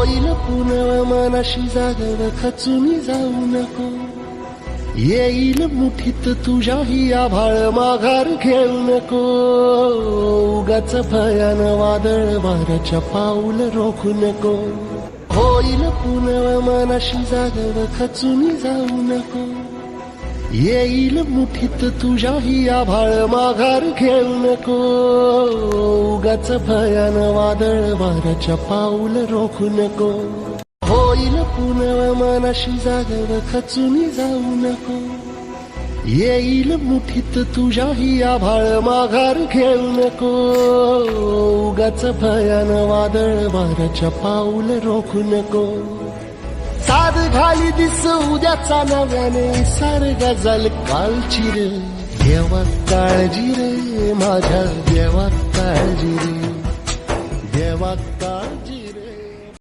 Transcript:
होईल पुनव मनाशी जागव खचून जाऊ नको. येईल मुठीत तुझ्याही आभाळ माघार घेऊ नको. उगाच भयान वादळ वाऱ्याच्या पाऊल रोखू नको. होईल पुनव मनाशी जागव खचून जाऊ नको. येईल मुठीत तुझ्याही आभाळ माघार घेऊ नको. उगाच भयान वादळ वाऱ्याच्या पाऊल रोखू नको. होईल पुनव मनाशी जागव खचून जाऊ नको. येईल मुठीत तुझ्याही आभाळ माघार घेऊ नको. उगाच भयान वादळ वाऱ्याच्या पाऊल रोखू नको. साध घाली दिस उद्याचा नव्याने सार गजल कालची रे. देवा काळजी रे माझ्या देवा काळजी रे. देवा